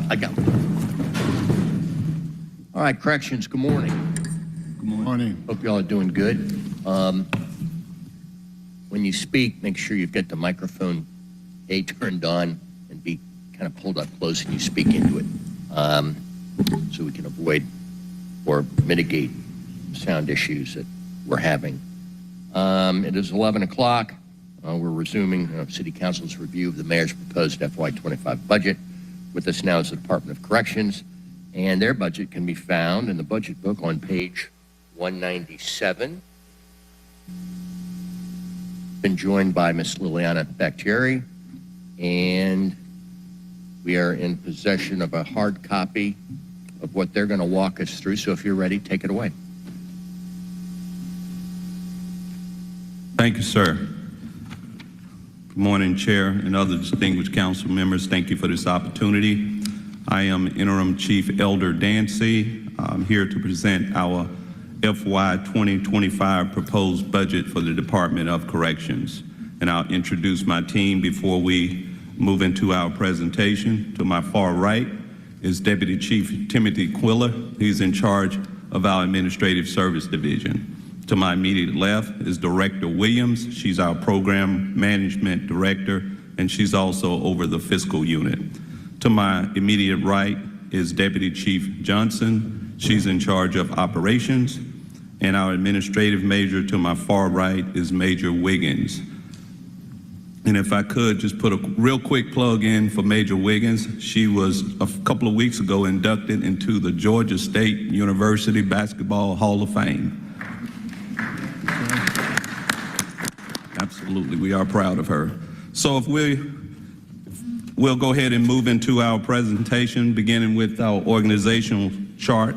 I got one. All right, corrections, good morning. Good morning. Hope y'all are doing good. When you speak, make sure you've got the microphone A turned on and B kind of pulled up close and you speak into it, so we can avoid or mitigate sound issues that we're having. It is 11 o'clock. We're resuming City Council's review of the Mayor's proposed FY25 budget. With us now is the Department of Corrections, and their budget can be found in the budget book on page 197. Been joined by Ms. Liliana Bactieri, and we are in possession of a hard copy of what they're going to walk us through. So if you're ready, take it away. Thank you, sir. Good morning, Chair and other distinguished council members. Thank you for this opportunity. I am Interim Chief Elder Dancy. I'm here to present our FY 2025 proposed budget for the Department of Corrections. And I'll introduce my team before we move into our presentation. To my far right is Deputy Chief Timothy Quiller. He's in charge of our Administrative Service Division. To my immediate left is Director Williams. She's our Program Management Director, and she's also over the fiscal unit. To my immediate right is Deputy Chief Johnson. She's in charge of operations. And our administrative major to my far right is Major Wiggins. And if I could just put a real quick plug in for Major Wiggins. She was a couple of weeks ago inducted into the Georgia State University Basketball Hall of Fame. Absolutely, we are proud of her. So if we'll go ahead and move into our presentation, beginning with our organizational chart.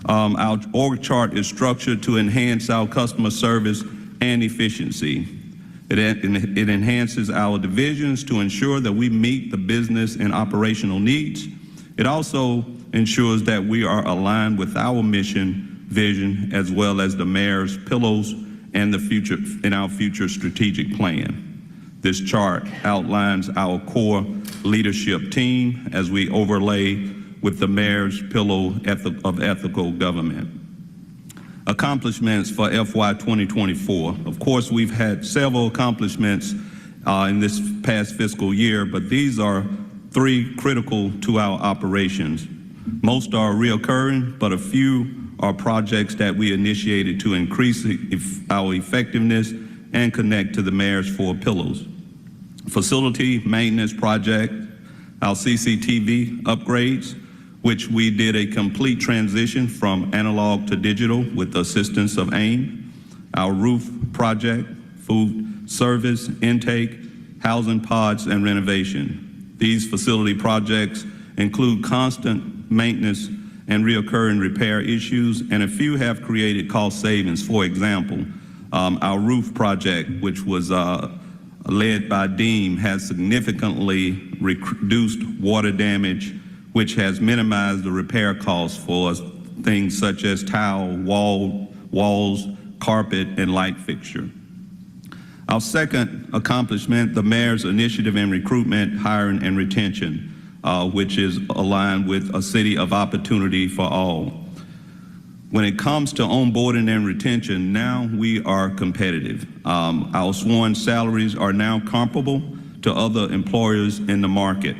Our org chart is structured to enhance our customer service and efficiency. It enhances our divisions to ensure that we meet the business and operational needs. It also ensures that we are aligned with our mission, vision, as well as the Mayor's pillars and our future strategic plan. This chart outlines our core leadership team as we overlay with the Mayor's pillar of ethical government. Accomplishments for FY 2024. Of course, we've had several accomplishments in this past fiscal year, but these are three critical to our operations. Most are reoccurring, but a few are projects that we initiated to increase our effectiveness and connect to the Mayor's four pillars. Facility maintenance project, our CCTV upgrades, which we did a complete transition from analog to digital with the assistance of AIM. Our roof project, food service, intake, housing pods, and renovation. These facility projects include constant maintenance and reoccurring repair issues, and a few have created cost savings. For example, our roof project, which was led by Deem, has significantly reduced water damage, which has minimized the repair costs for us, things such as tile, walls, carpet, and light fixture. Our second accomplishment, the Mayor's initiative in recruitment, hiring, and retention, which is aligned with a city of opportunity for all. When it comes to onboarding and retention, now we are competitive. Our sworn salaries are now comparable to other employers in the market.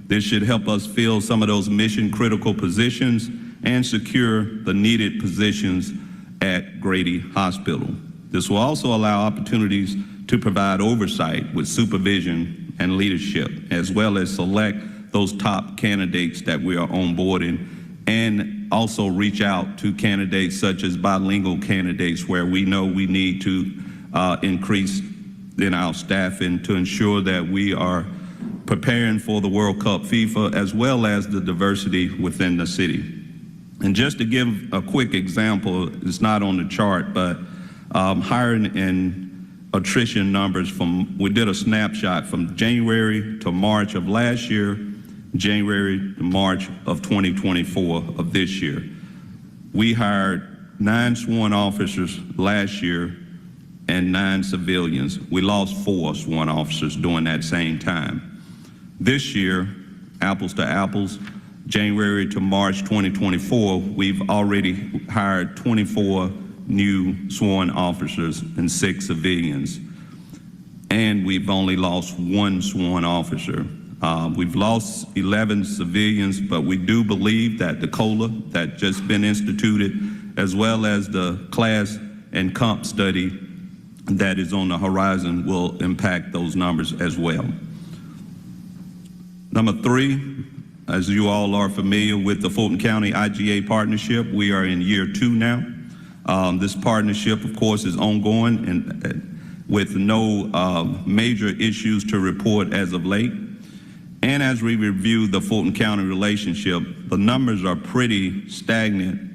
This should help us fill some of those mission-critical positions and secure the needed positions at Grady Hospital. This will also allow opportunities to provide oversight with supervision and leadership, as well as select those top candidates that we are onboarding, and also reach out to candidates such as bilingual candidates where we know we need to increase in our staffing to ensure that we are preparing for the World Cup FIFA, as well as the diversity within the city. And just to give a quick example, it's not on the chart, but hiring and attrition numbers we did a snapshot from January to March of last year, January to March of 2024 of this year. We hired 9 sworn officers last year and 9 civilians. We lost 4 sworn officers during that same time. This year, apples to apples, January to March 2024, we've already hired 24 new sworn officers and 6 civilians, and we've only lost 1 sworn officer. We've lost 11 civilians, but we do believe that the COLA that just been instituted, as well as the class and comp study that is on the horizon, will impact those numbers as well. Number 3, as you all are familiar with the Fulton County IGA partnership, we are in year 2 now. This partnership, of course, is ongoing and with no major issues to report as of late. And as we review the Fulton County relationship, the numbers are pretty stagnant.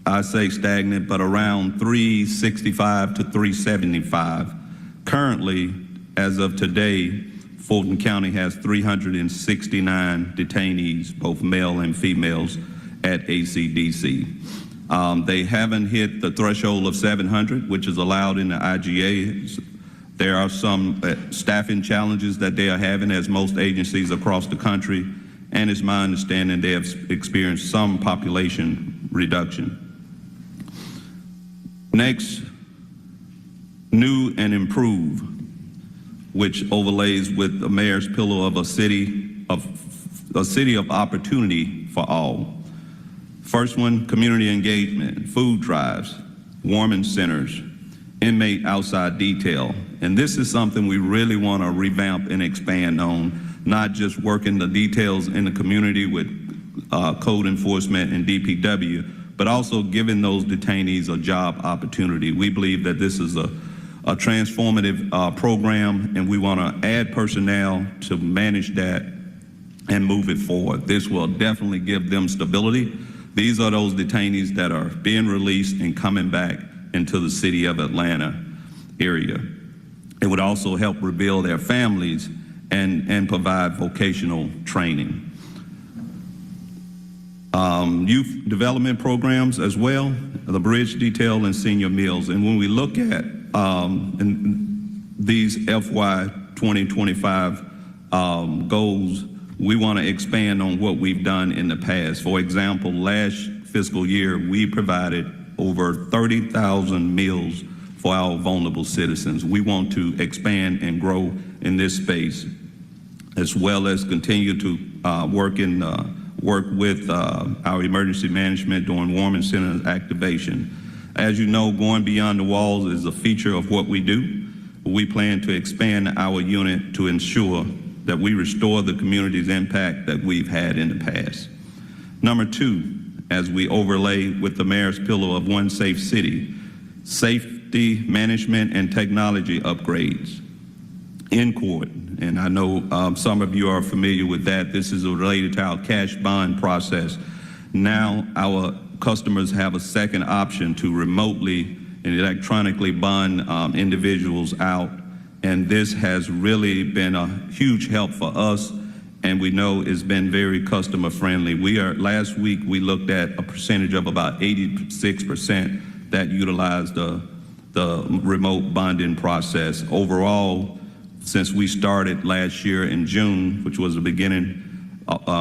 I say stagnant, but around 365 to 375. Currently, as of today, Fulton County has 369 detainees, both male and females, at ACDC. They haven't hit the threshold of 700, which is allowed in the IGA. There are some staffing challenges that they are having, as most agencies across the country, and it's my understanding they have experienced some population reduction. Next, new and improve, which overlays with the mayor's pillar of a city of opportunity for all. First one, community engagement, food drives, warming centers, inmate outside detail. And this is something we really want to revamp and expand on, not just working the details in the community with code enforcement and DPW, but also giving those detainees a job opportunity. We believe that this is a transformative program, and we want to add personnel to manage that and move it forward. This will definitely give them stability. These are those detainees that are being released and coming back into the city of Atlanta area. It would also help rebuild their families and provide vocational training. Youth development programs as well, the bridge detail and senior meals. And when we look at these FY 2025 goals, we want to expand on what we've done in the past. For example, last fiscal year, we provided over 30,000 meals for our vulnerable citizens. We want to expand and grow in this space, as well as continue to work with our emergency management during warming center activation. As you know, going beyond the walls is a feature of what we do. We plan to expand our unit to ensure that we restore the community's impact that we've had in the past. Number 2, as we overlay with the mayor's pillar of one safe city, safety management and technology upgrades in court. And I know some of you are familiar with that. This is related to our cash bond process. Now our customers have a second option to remotely and electronically bond individuals out. And this has really been a huge help for us, and we know it's been very customer friendly. Last week we looked at a percentage of about 86% that utilized the remote bonding process. Overall, since we started last year in June, which was the beginning,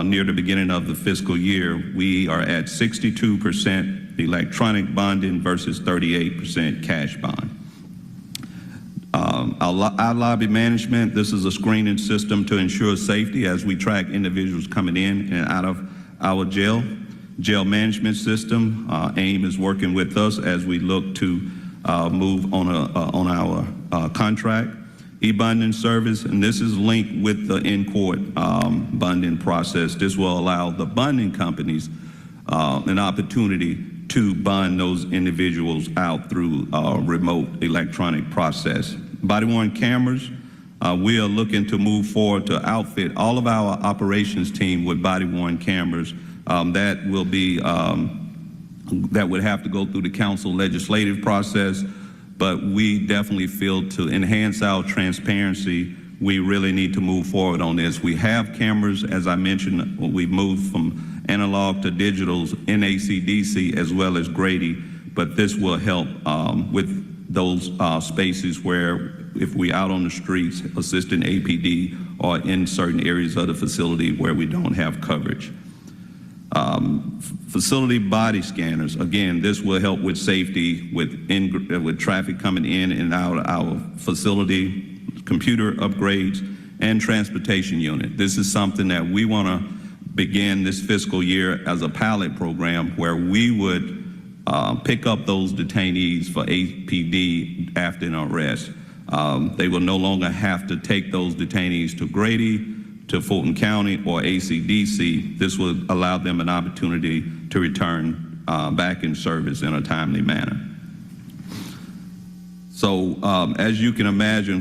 near the beginning of the fiscal year, we are at 62% electronic bonding versus 38% cash bond. Our lobby management, this is a screening system to ensure safety as we track individuals coming in and out of our jail. Jail management system, AIM is working with us as we look to move on our contract. E-bonding service, and this is linked with the in-court bonding process. This will allow the bonding companies an opportunity to bond those individuals out through a remote electronic process. Body-worn cameras, we are looking to move forward to outfit all of our operations team with body-worn cameras. That would have to go through the council legislative process, but we definitely feel to enhance our transparency, we really need to move forward on this. We have cameras, as I mentioned, we've moved from analog to digitals in ACDC as well as Grady, but this will help with those spaces where if we're out on the streets assisting APD or in certain areas of the facility where we don't have coverage. Facility body scanners, again, this will help with safety, with traffic coming in and out of our facility, computer upgrades, and transportation unit. This is something that we want to begin this fiscal year as a pilot program where we would pick up those detainees for APD after an arrest. They will no longer have to take those detainees to Grady, to Fulton County, or ACDC. This will allow them an opportunity to return back in service in a timely manner. So as you can imagine,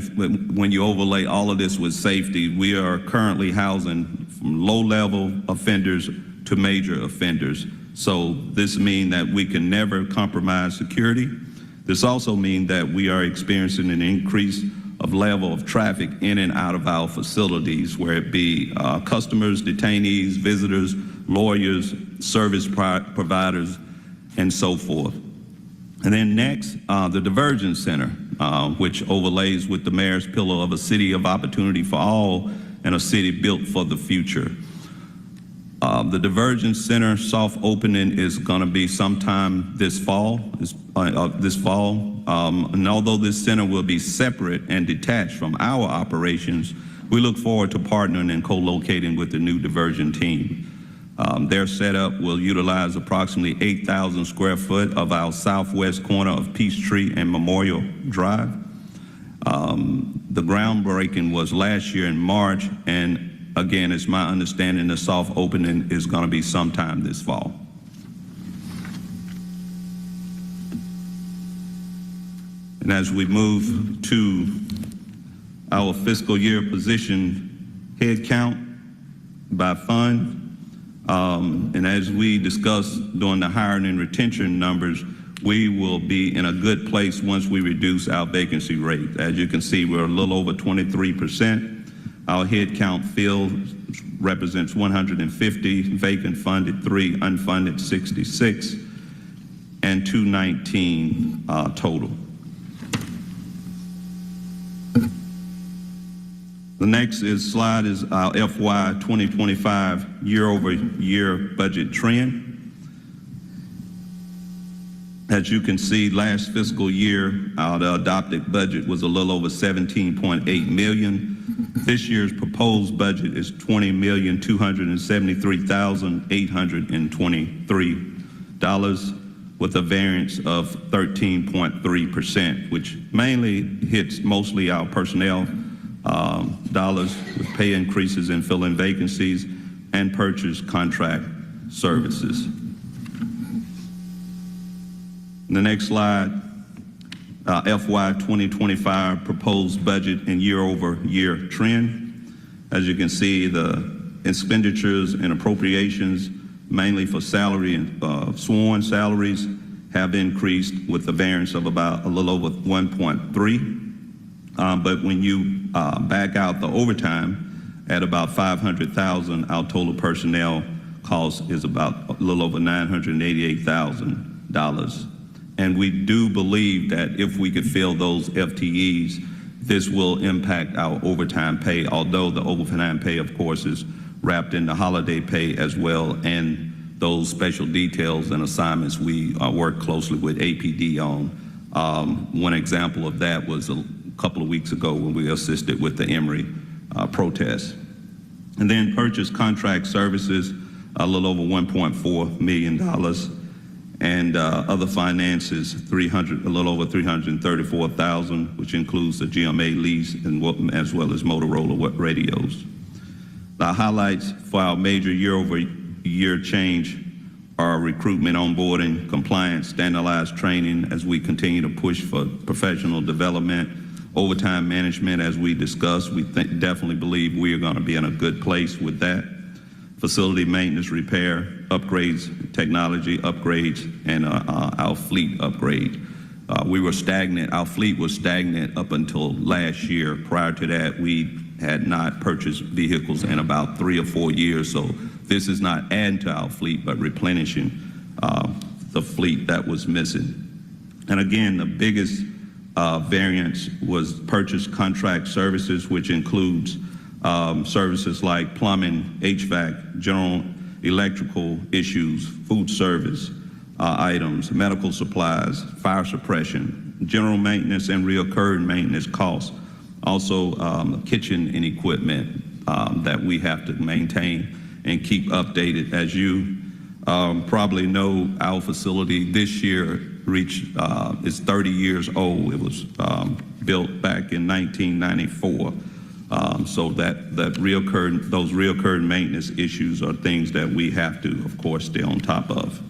when you overlay all of this with safety, we are currently housing from low-level offenders to major offenders. So this means that we can never compromise security. This also means that we are experiencing an increase of level of traffic in and out of our facilities, where it be customers, detainees, visitors, lawyers, service providers, and so forth. And then next, the Divergence Center, which overlays with the mayor's pillar of a city of opportunity for all and a city built for the future. The Divergence Center soft opening is going to be sometime this fall. And although this center will be separate and detached from our operations, we look forward to partnering and co-locating with the new Divergent team. Their setup will utilize approximately 8,000 square foot of our southwest corner of Peachtree and Memorial Drive. The groundbreaking was last year in March, and again, it's my understanding the soft opening is going to be sometime this fall. And as we move to our fiscal year position head count by fund, and as we discussed during the hiring and retention numbers, we will be in a good place once we reduce our vacancy rate. As you can see, we're a little over 23%. Our head count field represents 150, vacant funded 3, unfunded 66, and 219 total. The next slide is our FY 2025 year-over-year budget trend. As you can see, last fiscal year, our adopted budget was a little over $17.8 million. This year's proposed budget is $20,273,823, with a variance of 13.3%, which mainly hits mostly our personnel dollars, with pay increases in filling vacancies and purchase contract services. The next slide, FY 2025 proposed budget and year-over-year trend. As you can see, the expenditures and appropriations, mainly for salary and sworn salaries, have increased with a variance of about a little over 1.3. But when you back out the overtime at about $500,000, our total personnel cost is about a little over $988,000. And we do believe that if we could fill those FTEs, this will impact our overtime pay, although the overtime pay, of course, is wrapped in the holiday pay as well, and those special details and assignments we work closely with APD on. One example of that was a couple of weeks ago when we assisted with the Emory protest. And then purchase contract services, a little over $1.4 million. And other finances, a little over $334,000, which includes the GMA lease and as well as Motorola radios. The highlights for our major year-over-year change are recruitment, onboarding, compliance, standardized training as we continue to push for professional development, overtime management. As we discussed, we definitely believe we are going to be in a good place with that. Facility maintenance, repair, upgrades, technology upgrades, and our fleet upgrade. We were stagnant. Our fleet was stagnant up until last year. Prior to that, we had not purchased vehicles in about 3 or 4 years. So this is not adding to our fleet, but replenishing the fleet that was missing. And again, the biggest variance was purchase contract services, which includes services like plumbing, HVAC, general electrical issues, food service items, medical supplies, fire suppression, general maintenance and reoccurring maintenance costs. Also, kitchen and equipment that we have to maintain and keep updated. As you probably know, our facility this year reached is 30 years old. It was built back in 1994. So those reoccurring maintenance issues are things that we have to, of course, stay on top of.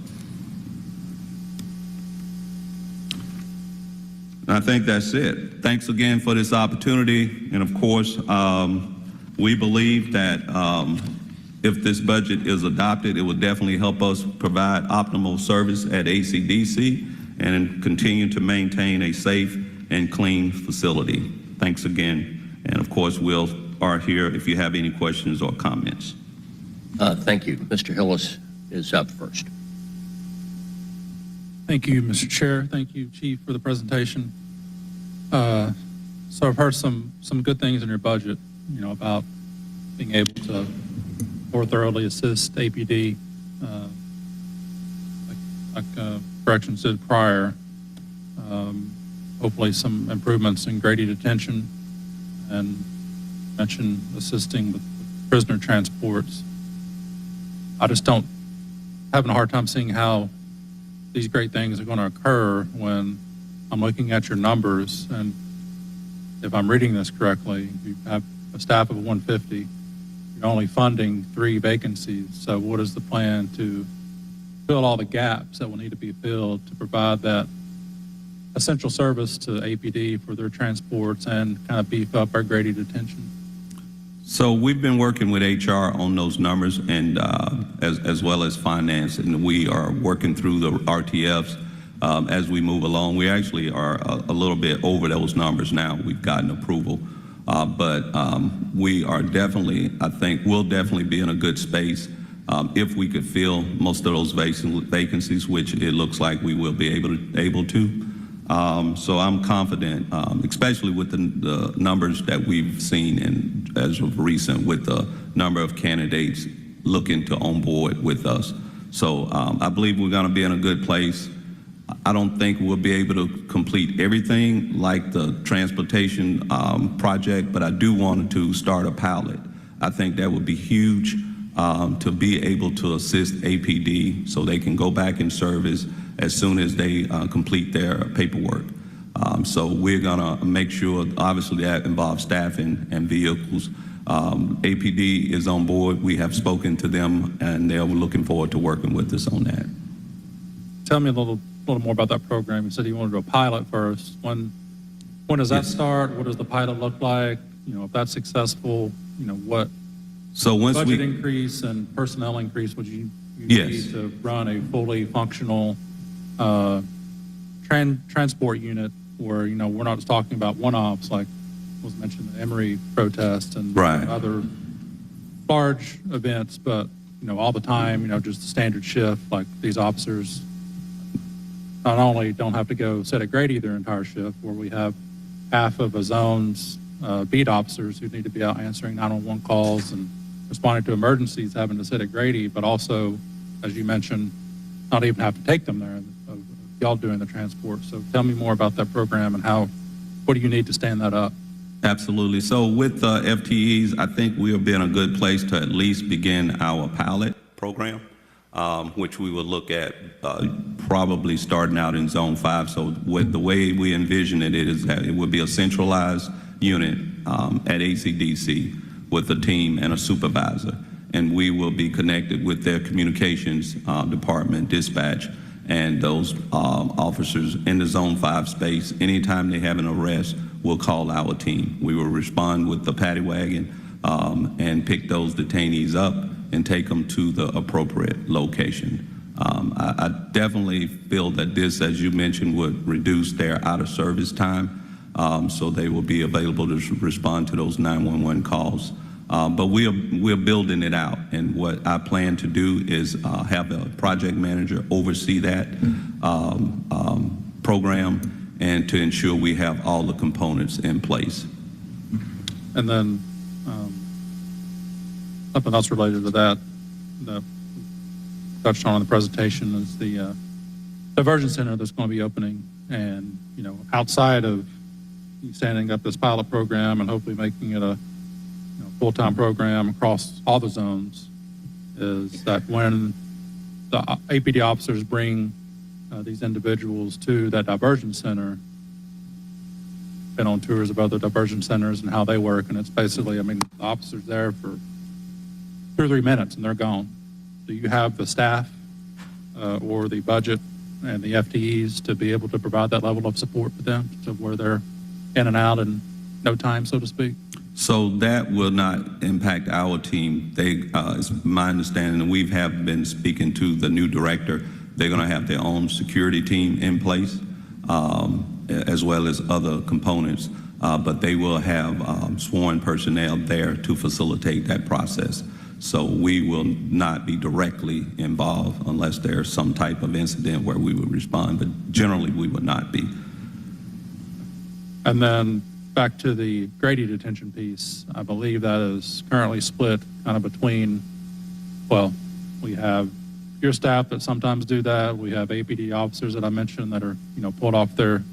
And I think that's it. Thanks again for this opportunity. And of course, we believe that if this budget is adopted, it will definitely help us provide optimal service at ACDC and continue to maintain a safe and clean facility. Thanks again. And of course, we are here if you have any questions or comments. Thank you. Mr. Hillis is up first. Thank you, Mr. Chair. Thank you, Chief, for the presentation. So I've heard some good things in your budget, about being able to more thoroughly assist APD, like corrections did prior. Hopefully some improvements in Grady detention, and mentioned assisting with prisoner transports. I just having a hard time seeing how these great things are going to occur when I'm looking at your numbers, and if I'm reading this correctly, you have a staff of 150. You're only funding 3 vacancies. So what is the plan to fill all the gaps that will need to be filled to provide that essential service to APD for their transports and kind of beef up our Grady detention? So we've been working with HR on those numbers, and as well as finance, and we are working through the RTFs as we move along. We actually are a little bit over those numbers now. We've gotten approval, but we are definitely, I think we'll definitely be in a good space if we could fill most of those vacancies, which it looks like we will be able to. So I'm confident, especially with the numbers that we've seen as of recent, with the number of candidates looking to onboard with us. So I believe we're going to be in a good place. I don't think we'll be able to complete everything like the transportation project, but I do want to start a pilot. I think that would be huge to be able to assist APD so they can go back in service as soon as they complete their paperwork. So we're gonna make sure, obviously that involves staffing and vehicles. APD is on board. We have spoken to them, and they're looking forward to working with us on that. Tell me a little more about that program. You said you wanted to do a pilot first. When does that start? What does the pilot look like? If that's successful, what budget increase and personnel increase would you need to run a fully functional transport unit where, we're not just talking about one-offs like was mentioned, the Emory protest and other large events, but, all the time, just the standard shift, like these officers not only don't have to go sit at Grady their entire shift, where we have half of a zone's beat officers who need to be out answering 911 calls and responding to emergencies, having to sit at Grady, but also, as you mentioned, not even have to take them there, y'all doing the transport. So tell me more about that program and what do you need to stand that up? Absolutely. So with FTEs, I think we'll be in a good place to at least begin our pilot program, which we will look at probably starting out in Zone 5. So with the way we envision it is that it would be a centralized unit at ACDC with a team and a supervisor. And we will be connected with their communications department, dispatch, and those officers in the Zone 5 space. Anytime they have an arrest, we'll call our team. We will respond with the paddy wagon and pick those detainees up and take them to the appropriate location. I definitely feel that this, as you mentioned, would reduce their out-of-service time, so they will be available to respond to those 911 calls. But we're building it out, and what I plan to do is have a project manager oversee that program and to ensure we have all the components in place. And then something else related to that, touched on in the presentation, is the diversion center that's going to be opening. And, outside of standing up this pilot program and hopefully making it a full-time program across all the zones, is that when the APD officers bring these individuals to that diversion center, been on tours of other diversion centers and how they work, and it's basically, the officer's there for 2 or 3 minutes and they're gone. Do you have the staff or the budget and the FTEs to be able to provide that level of support for them, to where they're in and out in no time, so to speak? So that will not impact our team. It's my understanding, and we have been speaking to the new director. They're going to have their own security team in place, as well as other components, but they will have sworn personnel there to facilitate that process. So we will not be directly involved unless there's some type of incident where we would respond, but generally we would not be. And then back to the Grady detention piece, I believe that is currently split kind of between, we have your staff that sometimes do that. We have APD officers that I mentioned that are, pulled off their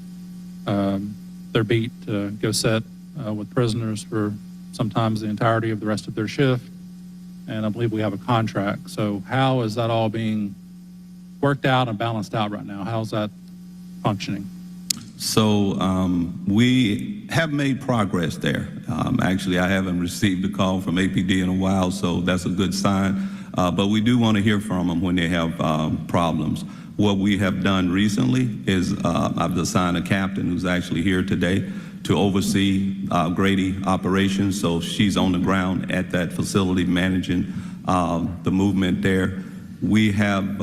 beat to go sit with prisoners for sometimes the entirety of the rest of their shift. And I believe we have a contract. So how is that all being worked out and balanced out right now? How's that functioning? So we have made progress there. Actually, I haven't received a call from APD in a while, so that's a good sign. But we do want to hear from them when they have problems. What we have done recently is I've assigned a captain who's actually here today to oversee Grady operations. So she's on the ground at that facility managing the movement there. We have,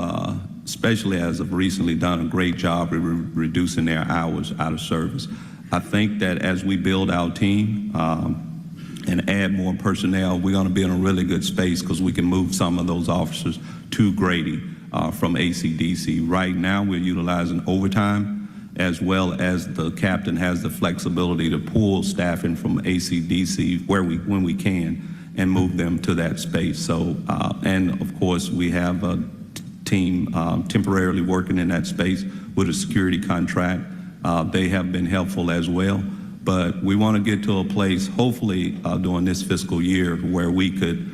especially as of recently, done a great job reducing their hours out of service. I think that as we build our team and add more personnel, we're going to be in a really good space because we can move some of those officers to Grady from ACDC. Right now, we're utilizing overtime, as well as the captain has the flexibility to pull staff in from ACDC when we can and move them to that space. So, and of course, we have a team temporarily working in that space with a security contract. They have been helpful as well, but we want to get to a place, hopefully during this fiscal year, where we could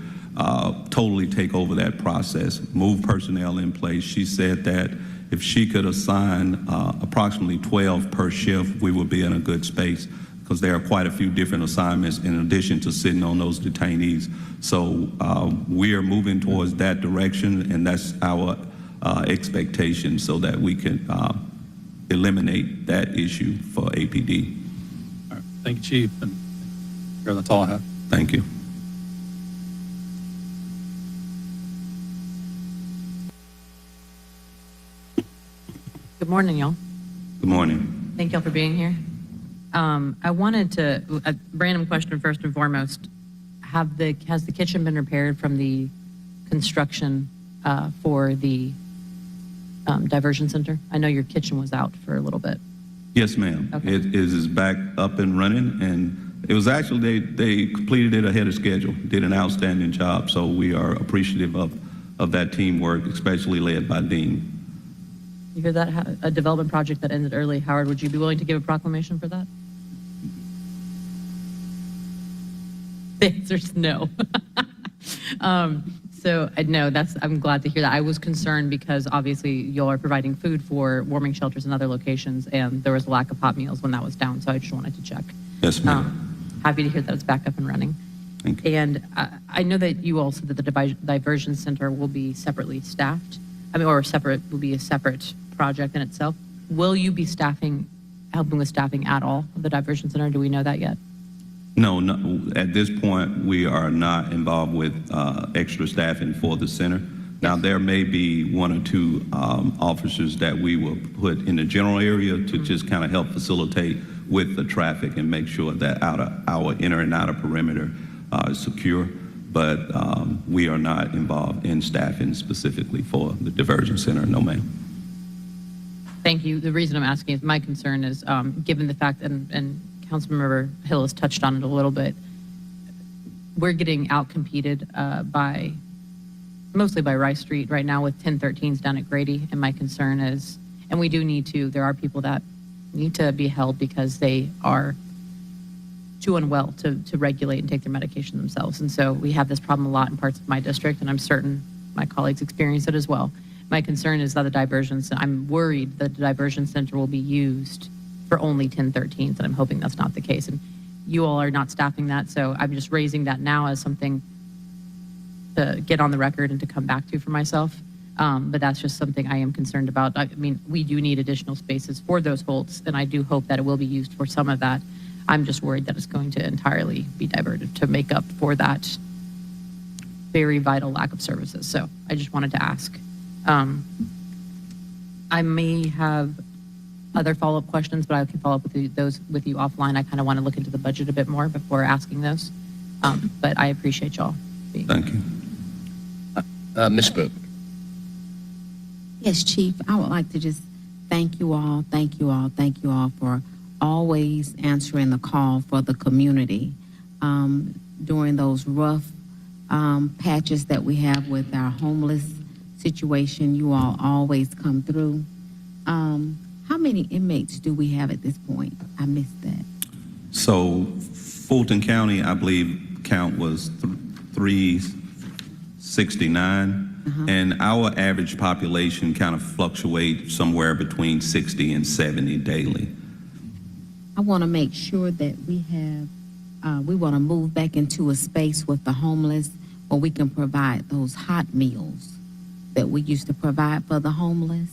totally take over that process, move personnel in place. She said that if she could assign approximately 12 per shift, we would be in a good space, because there are quite a few different assignments in addition to sitting on those detainees. So we are moving towards that direction, and that's our expectation, so that we can eliminate that issue for APD. All right. Thank you, Chief. And that's all I have. Thank you. Good morning, y'all. Good morning. Thank y'all for being here. I wanted to, a random question first and foremost. Has the kitchen been repaired from the construction for the diversion center? I know your kitchen was out for a little bit. Yes, ma'am. Okay. It is back up and running, and it was actually, they completed it ahead of schedule, did an outstanding job, so we are appreciative of that teamwork, especially led by Dean. You hear that? A development project that ended early. Howard, would you be willing to give a proclamation for that? The answer's no. So no, I'm glad to hear that. I was concerned because obviously y'all are providing food for warming shelters and other locations, and there was a lack of hot meals when that was down. So I just wanted to check. Yes, ma'am. Happy to hear that it's back up and running. Thank you. And I know that you all said that the diversion center will be separately staffed. Will be a separate project in itself. Will you be helping with staffing at all of the diversion center? Do we know that yet? No, at this point, we are not involved with extra staffing for the center. Now, there may be 1 or 2 officers that we will put in the general area to just kind of help facilitate with the traffic and make sure that our inner and outer perimeter is secure. But we are not involved in staffing specifically for the diversion center, no ma'am. Thank you. The reason I'm asking is my concern is given the fact, and Councilmember Hill has touched on it a little bit, we're getting outcompeted by mostly by Rice Street right now with 1013s down at Grady. And my concern is, and we do need to, there are people that need to be held because they are too unwell to regulate and take their medication themselves. And so we have this problem a lot in parts of my district, and I'm certain my colleagues experience it as well. My concern is that I'm worried that the diversion center will be used for only 1013s, and I'm hoping that's not the case. And you all are not staffing that, so I'm just raising that now as something to get on the record and to come back to for myself. But that's just something I am concerned about. I mean, we do need additional spaces for those holds, and I do hope that it will be used for some of that. I'm just worried that it's going to entirely be diverted to make up for that very vital lack of services. So I just wanted to ask. I may have other follow-up questions, but I can follow up with those with you offline. I kind of want to look into the budget a bit more before asking those. But I appreciate y'all being here. Thank you. Ms. Spook. Yes, Chief, I would like to just thank you all for always answering the call for the community during those rough patches that we have with our homeless situation. You all always come through. How many inmates do we have at this point? I missed that. So Fulton County, I believe, count was 369. And our average population kind of fluctuates somewhere between 60 and 70 daily. I want to make sure that we want to move back into a space with the homeless where we can provide those hot meals that we used to provide for the homeless.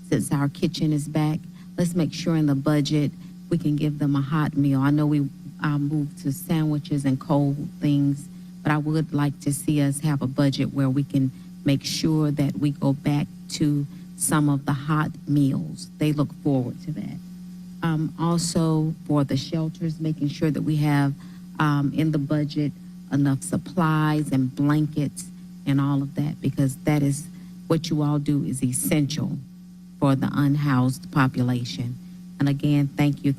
Since our kitchen is back, let's make sure in the budget we can give them a hot meal. I know we moved to sandwiches and cold things, but I would like to see us have a budget where we can make sure that we go back to some of the hot meals. They look forward to that. Also, for the shelters, making sure that we have in the budget enough supplies and blankets and all of that, because that is what you all do is essential for the unhoused population. And again, thank you.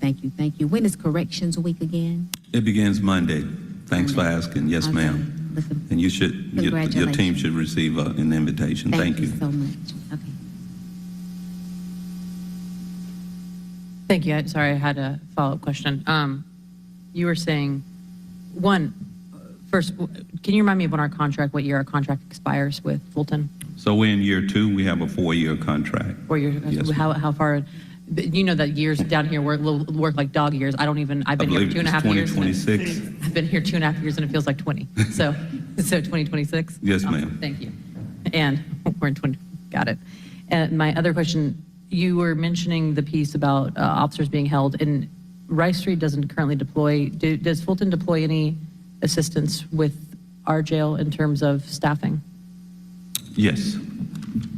When is Corrections Week again? It begins Monday. Thanks for asking. Yes, Okay. ma'am. Listen, And your team should receive an invitation. thank you you. so much. Okay. Thank you. Sorry, I had a follow-up question. You were saying, first, can you remind me of what year our contract expires with Fulton? So we're in year 2. We have a 4-year contract. 4 years? Yes, How far? You know that years down here work like dog years. I've been I here believe 2.5 it's years. 2026. I've been here 2.5 years and it feels like 20. So 2026? Yes, Awesome. ma'am. Thank you. And we're in 20, got it. And my other question, you were mentioning the piece about officers being held, and Rice Street doesn't currently deploy. Does Fulton deploy any assistance with our jail in terms of staffing? Yes.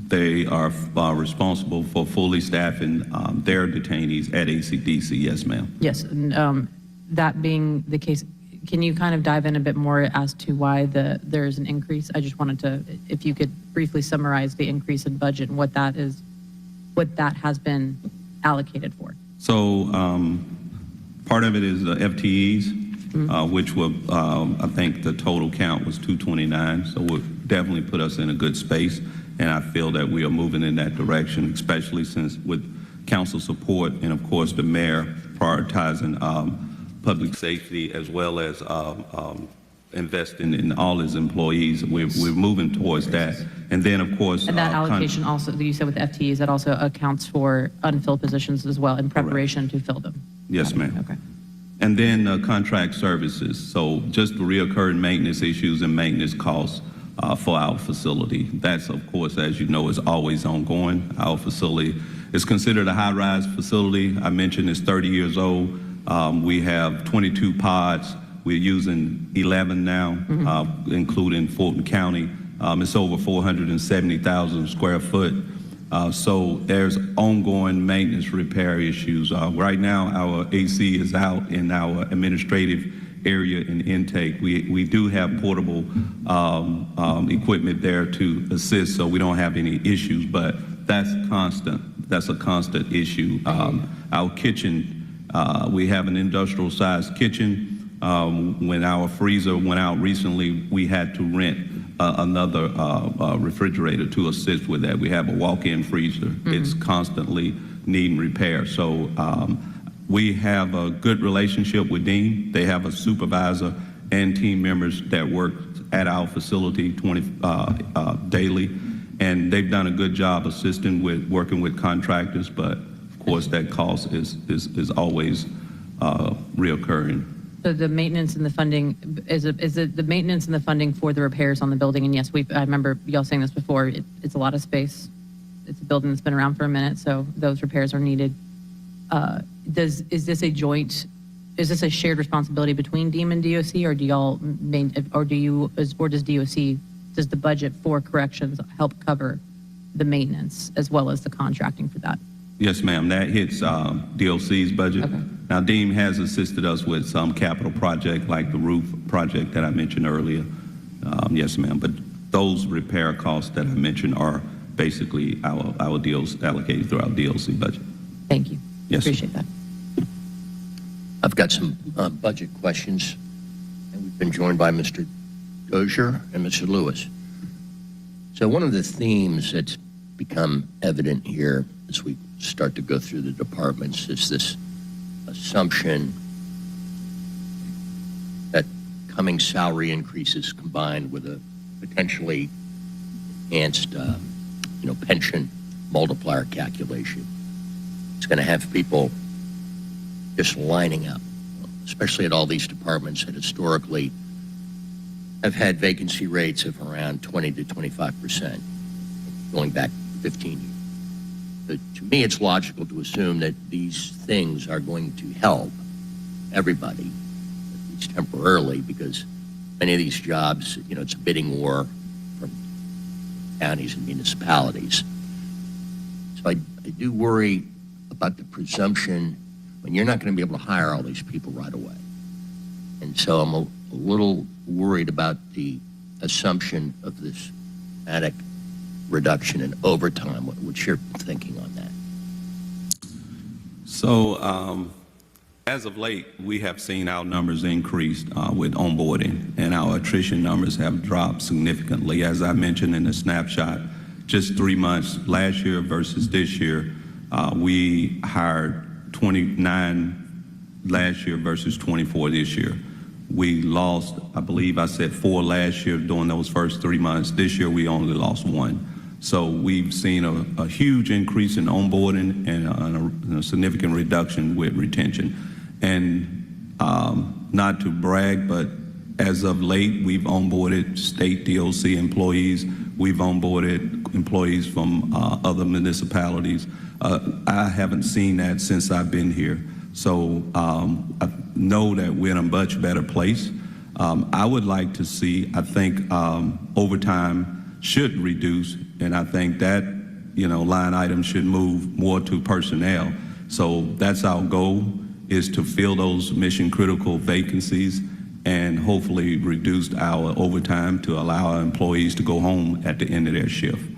They are responsible for fully staffing their detainees at ACDC. Yes, ma'am. Yes, and that being the case, can you kind of dive in a bit more as to why there's an increase? I just wanted to, if you could briefly summarize the increase in budget and what that has been allocated for. So part of it is the FTEs, which will, I think the total count was 229. So will definitely put us in a good space. And I feel that we are moving in that direction, especially since with council support and, of course, the mayor prioritizing public safety as well as investing in all his employees. We're moving towards that. And then, of course... And that allocation also, you said with the FTEs, that also accounts for unfilled positions as well in preparation to fill them? Yes, ma'am. Okay. And then contract services. So just the reoccurring maintenance issues and maintenance costs for our facility. That's, of course, as you know, is always ongoing. Our facility is considered a high-rise facility. I mentioned it's 30 years old. We have 22 pods. We're using 11 now, including Fulton County. It's over 470,000 square foot. So there's ongoing maintenance repair issues. Right now, our AC is out in our administrative area in intake. We do have portable equipment there to assist, so we don't have any issues, but that's constant. That's a constant issue. Our kitchen, we have an industrial-sized kitchen. When our freezer went out recently, we had to rent another refrigerator to assist with that. We have a walk-in freezer. It's constantly needing repair. So we have a good relationship with Dean. They have a supervisor and team members that work at our facility daily, and they've done a good job assisting with working with contractors, but of course that cost is always reoccurring. So the maintenance and the funding, is it the maintenance and the funding for the repairs on the building? And yes, I remember y'all saying this before, it's a lot of space. It's a building that's been around for a minute, so those repairs are needed. Is this a shared responsibility between DEEM and DOC, or do y'all does the budget for corrections help cover the maintenance as well as the contracting for that? Yes, ma'am. That hits DOC's budget. Okay. Now, DEEM has assisted us with some capital project like the roof project that I mentioned earlier. Yes, ma'am. But those repair costs that I mentioned are basically our deals allocated through our DOC budget. Thank you. Yes, sir. Appreciate that. I've got some budget questions, and we've been joined by Mr. Dozier and Mr. Lewis. So one of the themes that's become evident here as we start to go through the departments is this assumption that coming salary increases combined with a potentially enhanced, pension multiplier calculation, it's going to have people just lining up, especially at all these departments that historically have had vacancy rates of around 20 to 25%, going back 15 years. But to me, it's logical to assume that these things are going to help everybody, at least temporarily, because many of these jobs, it's a bidding war from counties and municipalities. So I do worry about the presumption when you're not going to be able to hire all these people right away. And so I'm a little worried about the assumption of this dramatic reduction in overtime. What's your thinking on that? So as of late, we have seen our numbers increase with onboarding, and our attrition numbers have dropped significantly. As I mentioned in the snapshot, just 3 months last year versus this year, we hired 29 last year versus 24 this year. We lost, I believe I said 4 last year during those first 3 months. This year we only lost 1. So we've seen a huge increase in onboarding and a significant reduction with retention. And not to brag, but as of late, we've onboarded state DOC employees. We've onboarded employees from other municipalities. I haven't seen that since I've been here. So I know that we're in a much better place. I would like to see, I think overtime should reduce, and I think that, line item should move more to personnel. So that's our goal, is to fill those mission critical vacancies and hopefully reduce our overtime to allow our employees to go home at the end of their shift.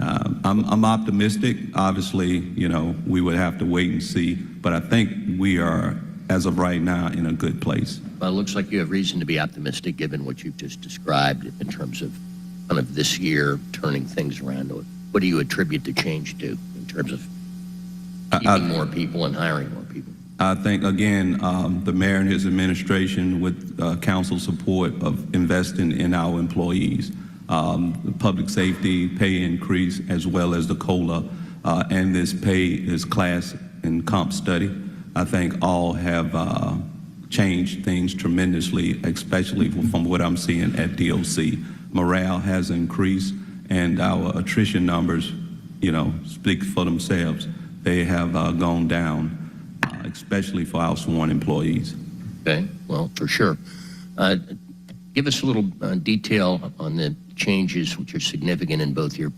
I'm optimistic. Obviously, we would have to wait and see, but I think we are, as of right now, in a good place. Well, it looks like you have reason to be optimistic given what you've just described in terms of kind of this year turning things around. What do you attribute the change to in terms of keeping more people and hiring more people? I think, again, the mayor and his administration with council support of investing in our employees, the public safety pay increase, as well as the COLA and this class and comp study, I think all have changed things tremendously, especially from what I'm seeing at DOC. Morale has increased, and our attrition numbers, speak for themselves. They have gone down, especially for our sworn employees. Okay, well, for sure. Give us a little detail on the changes which are significant in both your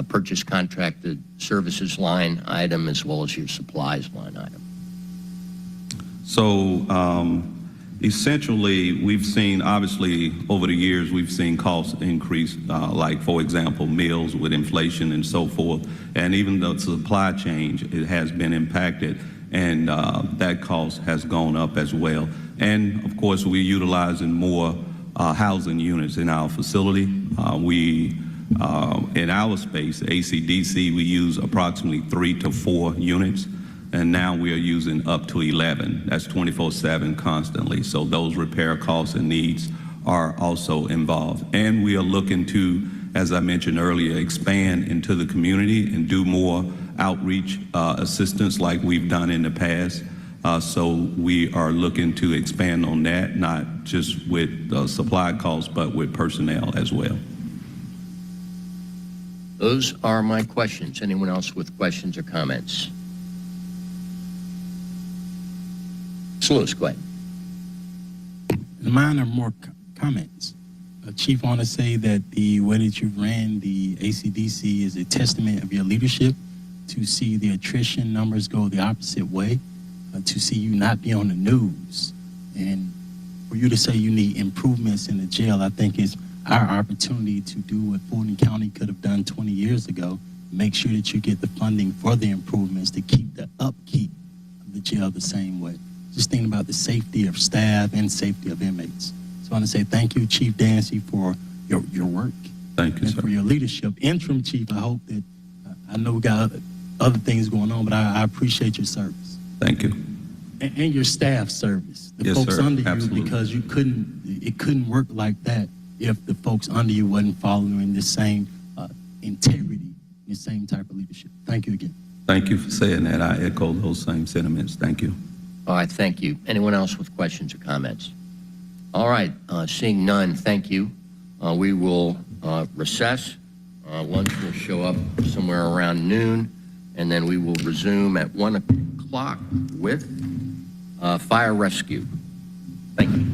purchase contracted services line item as well as your supplies line item. So essentially, we've seen, obviously, over the years, we've seen costs increase, like, for example, meals with inflation and so forth. And even the supply chain, it has been impacted, and that cost has gone up as well. And, of course, we're utilizing more housing units in our facility. In our space, ACDC, we use approximately 3 to 4 units, and now we are using up to 11. That's 24/7 constantly. So those repair costs and needs are also involved. And we are looking to, as I mentioned earlier, expand into the community and do more outreach assistance like we've done in the past. So we are looking to expand on that, not just with supply costs, but with personnel as well. Those are my questions. Anyone else with questions or comments? Ms. Lewis, go ahead. Mine are more comments. Chief, I want to say that the way that you ran the ACDC is a testament of your leadership. To see the attrition numbers go the opposite way, to see you not be on the news, and for you to say you need improvements in the jail, I think is our opportunity to do what Fulton County could have done 20 years ago, make sure that you get the funding for the improvements to keep the upkeep of the jail the same way. Just thinking about the safety of staff and safety of inmates. So I want to say thank you, Chief Dancy, for your work. Thank you, And sir. for your leadership. Interim Chief, I hope that, I know we got other things going on, but I appreciate your service. Thank you. And your staff service, the Yes, folks sir. under you, Absolutely. because it couldn't work like that if the folks under you wasn't following the same integrity, the same type of leadership. Thank you again. Thank you for saying that. I echo those same sentiments. Thank you. All right, thank you. Anyone else with questions or comments? All right, seeing none, thank you. We will recess. Lunch will show up somewhere around noon, and then we will resume at 1 o'clock with fire rescue. Thank you.